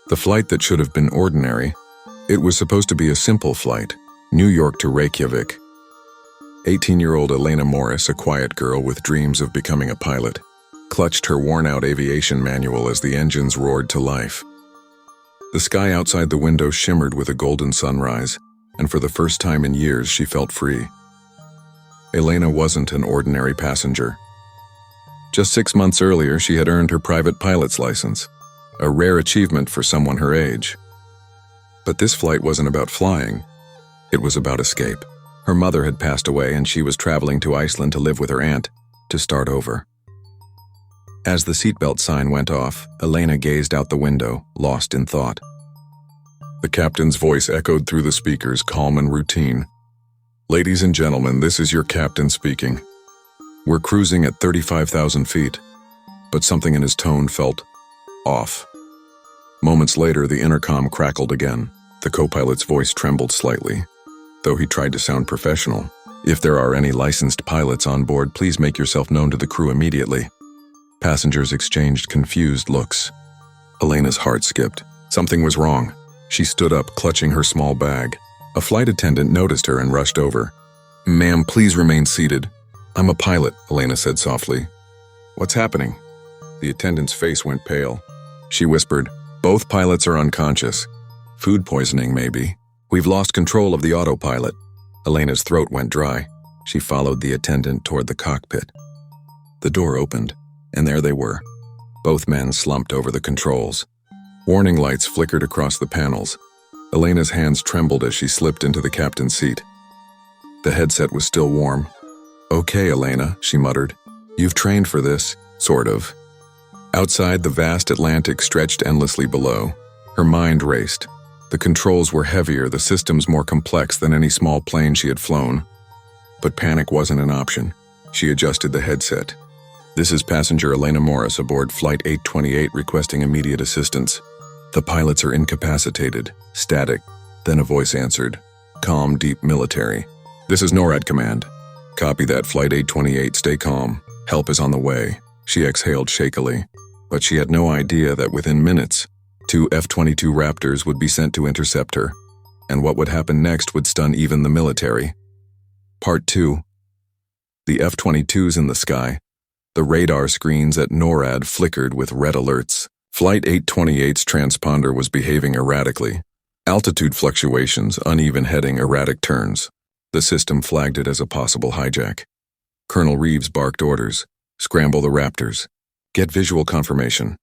The flight that should have been ordinary, it was supposed to be a simple flight, New York to Reykjavik. 18-year-old Elena Morris, a quiet girl with dreams of becoming a pilot, clutched her worn-out aviation manual as the engines roared to life. The sky outside the window shimmered with a golden sunrise, and for the first time in years she felt free. Elena wasn't an ordinary passenger. Just 6 months earlier, she had earned her private pilot's license, a rare achievement for someone her age. But this flight wasn't about flying. It was about escape. Her mother had passed away and she was traveling to Iceland to live with her aunt, to start over. As the seatbelt sign went off, Elena gazed out the window, lost in thought. The captain's voice echoed through the speakers, calm and routine. "Ladies and gentlemen, this is your captain speaking. We're cruising at 35,000 feet." But something in his tone felt off. Moments later, the intercom crackled again. The co-pilot's voice trembled slightly, though he tried to sound professional. "If there are any licensed pilots on board, please make yourself known to the crew immediately." Passengers exchanged confused looks. Elena's heart skipped. Something was wrong. She stood up, clutching her small bag. A flight attendant noticed her and rushed over. "Ma'am, please remain seated." "I'm a pilot," Elena said softly. "What's happening?" The attendant's face went pale. She whispered, "Both pilots are unconscious. Food poisoning, maybe. We've lost control of the autopilot." Elena's throat went dry. She followed the attendant toward the cockpit. The door opened, and there they were. Both men slumped over the controls. Warning lights flickered across the panels. Elena's hands trembled as she slipped into the captain's seat. The headset was still warm. "Okay, Elena," she muttered. "You've trained for this, sort of." Outside, the vast Atlantic stretched endlessly below. Her mind raced. The controls were heavier, the systems more complex than any small plane she had flown. But panic wasn't an option. She adjusted the headset. "This is passenger Elena Morris aboard Flight 828 requesting immediate assistance. The pilots are incapacitated, static." Then a voice answered, calm, deep, military. "This is NORAD Command. Copy that, Flight 828, stay calm. Help is on the way." She exhaled shakily, but she had no idea that within minutes, 2 F-22 Raptors would be sent to intercept her, and what would happen next would stun even the military. Part 2. The F-22s in the sky. The radar screens at NORAD flickered with red alerts. Flight 828's transponder was behaving erratically. Altitude fluctuations, uneven heading, erratic turns. The system flagged it as a possible hijack. Colonel Reeves barked orders. "Scramble the Raptors. Get visual confirmation."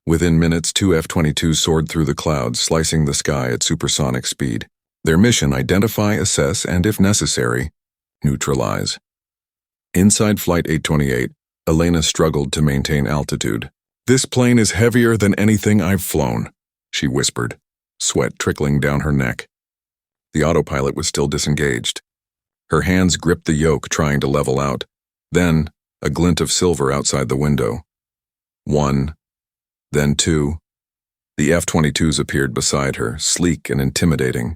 Within minutes, 2 F-22s soared through the clouds, slicing the sky at supersonic speed. Their mission: identify, assess, and if necessary, neutralize. Inside Flight 828, Elena struggled to maintain altitude. "This plane is heavier than anything I've flown," she whispered, sweat trickling down her neck. The autopilot was still disengaged. Her hands gripped the yoke, trying to level out. Then, a glint of silver outside the window. 1, then 2. The F-22s appeared beside her, sleek and intimidating.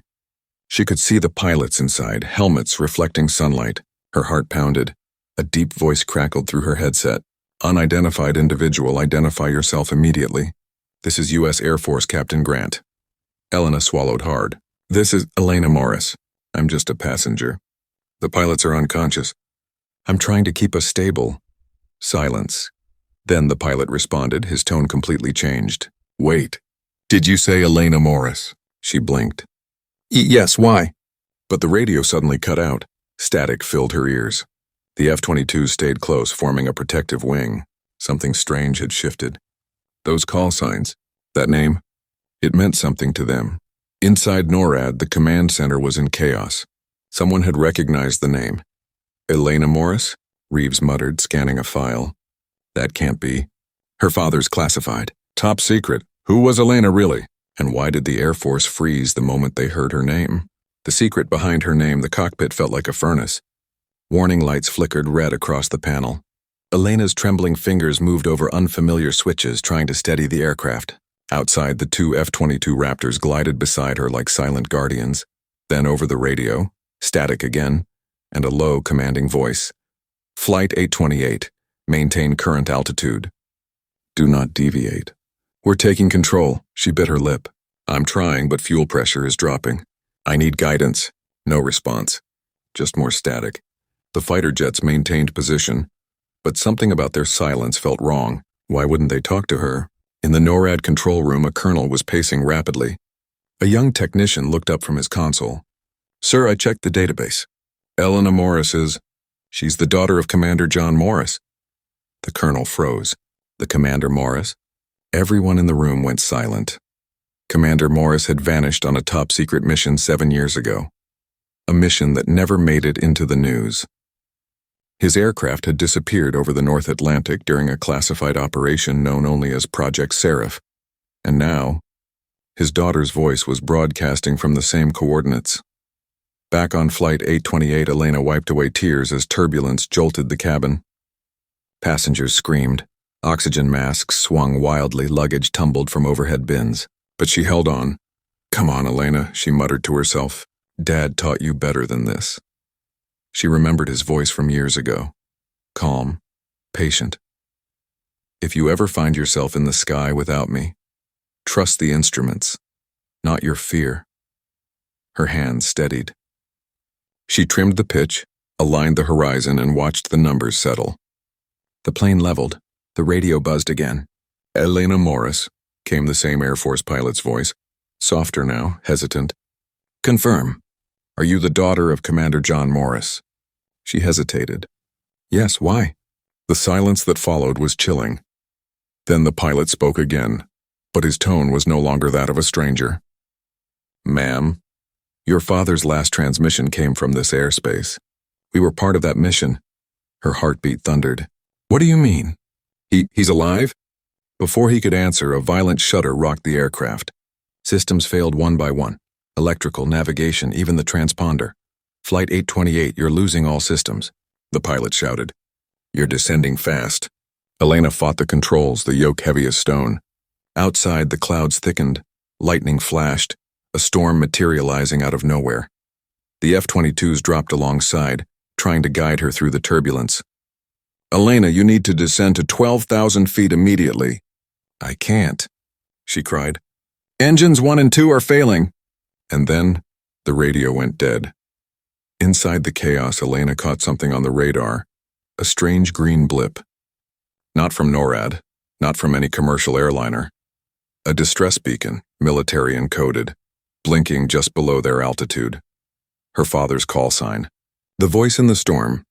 She could see the pilots inside, helmets reflecting sunlight. Her heart pounded. A deep voice crackled through her headset. "Unidentified individual, identify yourself immediately. This is U.S. Air Force Captain Grant." Elena swallowed hard. "This is Elena Morris. I'm just a passenger. The pilots are unconscious. I'm trying to keep us stable." Silence. Then the pilot responded, his tone completely changed. "Wait. Did you say Elena Morris?" She blinked. "Yes, why?" But the radio suddenly cut out. Static filled her ears. The F-22s stayed close, forming a protective wing. Something strange had shifted. Those call signs, that name, it meant something to them. Inside NORAD, the command center was in chaos. Someone had recognized the name. "Elena Morris?" Reeves muttered, scanning a file. "That can't be. Her father's classified. Top secret. Who was Elena really? And why did the Air Force freeze the moment they heard her name?" The secret behind her name, the cockpit felt like a furnace. Warning lights flickered red across the panel. Elena's trembling fingers moved over unfamiliar switches, trying to steady the aircraft. Outside, the 2 F-22 Raptors glided beside her like silent guardians. Then over the radio, static again, and a low, commanding voice. "Flight 828, maintain current altitude. Do not deviate." We're taking control, she bit her lip. I'm trying, but fuel pressure is dropping. I need guidance. No response. Just more static. The fighter jets maintained position, but something about their silence felt wrong. Why wouldn't they talk to her? In the NORAD control room, a colonel was pacing rapidly. A young technician looked up from his console. Sir, I checked the database. Elena Morris is... She's the daughter of Commander John Morris. The colonel froze. The Commander Morris? Everyone in the room went silent. Commander Morris had vanished on a top-secret mission 7 years ago. A mission that never made it into the news. His aircraft had disappeared over the North Atlantic during a classified operation known only as Project Seraph. And now, his daughter's voice was broadcasting from the same coordinates. Back on Flight 828, Elena wiped away tears as turbulence jolted the cabin. Passengers screamed. Oxygen masks swung wildly, luggage tumbled from overhead bins. But she held on. Come on, Elena, she muttered to herself. Dad taught you better than this. She remembered his voice from years ago. Calm, patient. If you ever find yourself in the sky without me, trust the instruments, not your fear. Her hands steadied. She trimmed the pitch, aligned the horizon, and watched the numbers settle. The plane leveled. The radio buzzed again. Elena Morris, came the same Air Force pilot's voice, softer now, hesitant. Confirm. Are you the daughter of Commander John Morris? She hesitated. Yes, why? The silence that followed was chilling. Then the pilot spoke again, but his tone was no longer that of a stranger. Ma'am, your father's last transmission came from this airspace. We were part of that mission. Her heartbeat thundered. What do you mean? He's alive? Before he could answer, a violent shudder rocked the aircraft. Systems failed one by one. Electrical, navigation, even the transponder. Flight 828, you're losing all systems. The pilot shouted. You're descending fast. Elena fought the controls, the yoke heavy as stone. Outside, the clouds thickened. Lightning flashed, a storm materializing out of nowhere. The F-22s dropped alongside, trying to guide her through the turbulence. Elena, you need to descend to 12,000 feet immediately. I can't, she cried. Engines 1 and 2 are failing. And then, the radio went dead. Inside the chaos, Elena caught something on the radar, a strange green blip. Not from NORAD, not from any commercial airliner. A distress beacon, military encoded, blinking just below their altitude. Her father's call sign. The voice in the storm.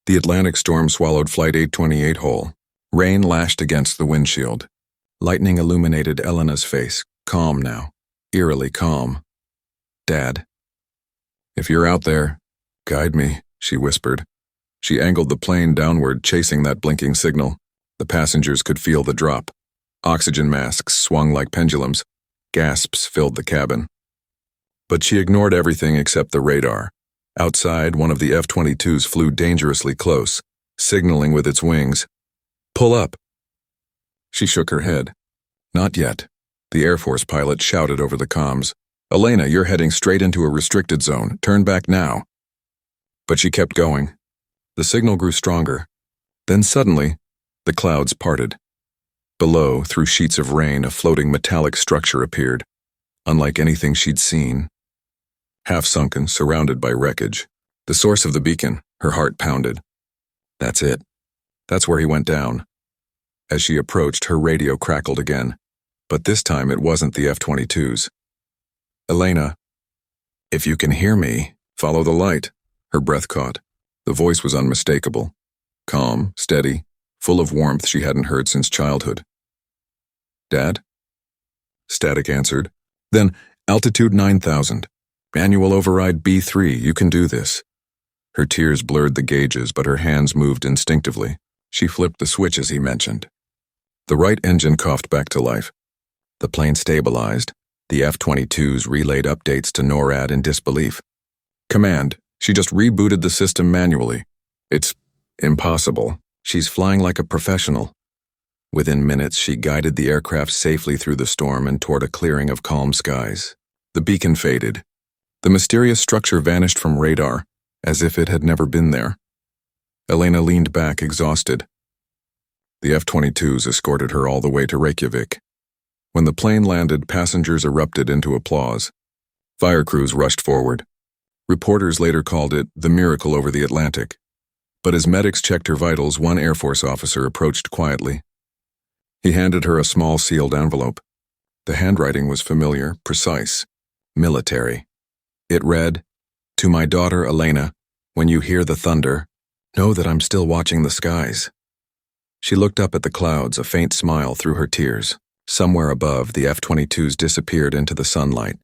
The Atlantic storm swallowed Flight 828 whole. Rain lashed against the windshield. Lightning illuminated Elena's face, calm now, eerily calm. Dad. If you're out there, guide me, she whispered. She angled the plane downward, chasing that blinking signal. The passengers could feel the drop. Oxygen masks swung like pendulums. Gasps filled the cabin. But she ignored everything except the radar. Outside, one of the F-22s flew dangerously close, signaling with its wings. Pull up. She shook her head. Not yet. The Air Force pilot shouted over the comms. Elena, you're heading straight into a restricted zone. Turn back now. But she kept going. The signal grew stronger. Then suddenly, the clouds parted. Below, through sheets of rain, a floating metallic structure appeared, unlike anything she'd seen. Half-sunken, surrounded by wreckage. The source of the beacon, her heart pounded. That's it. That's where he went down. As she approached, her radio crackled again. But this time it wasn't the F-22s. Elena, if you can hear me, follow the light. Her breath caught. The voice was unmistakable. Calm, steady, full of warmth she hadn't heard since childhood. Dad? Static answered. Then, altitude 9,000. Annual override B3, you can do this. Her tears blurred the gauges, but her hands moved instinctively. She flipped the switch as he mentioned. The right engine coughed back to life. The plane stabilized. The F-22s relayed updates to NORAD in disbelief. Command, she just rebooted the system manually. It's impossible. She's flying like a professional. Within minutes, she guided the aircraft safely through the storm and toward a clearing of calm skies. The beacon faded. The mysterious structure vanished from radar, as if it had never been there. Elena leaned back, exhausted. The F-22s escorted her all the way to Reykjavik. When the plane landed, passengers erupted into applause. Fire crews rushed forward. Reporters later called it the miracle over the Atlantic. But as medics checked her vitals, one Air Force officer approached quietly. He handed her a small sealed envelope. The handwriting was familiar, precise, military. It read, "To my daughter Elena, when you hear the thunder, know that I'm still watching the skies." She looked up at the clouds, a faint smile through her tears. Somewhere above, the F-22s disappeared into the sunlight,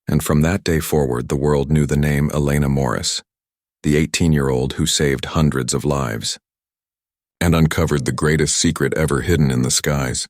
and from that day forward, the world knew the name Elena Morris, the 18-year-old who saved hundreds of lives and uncovered the greatest secret ever hidden in the skies.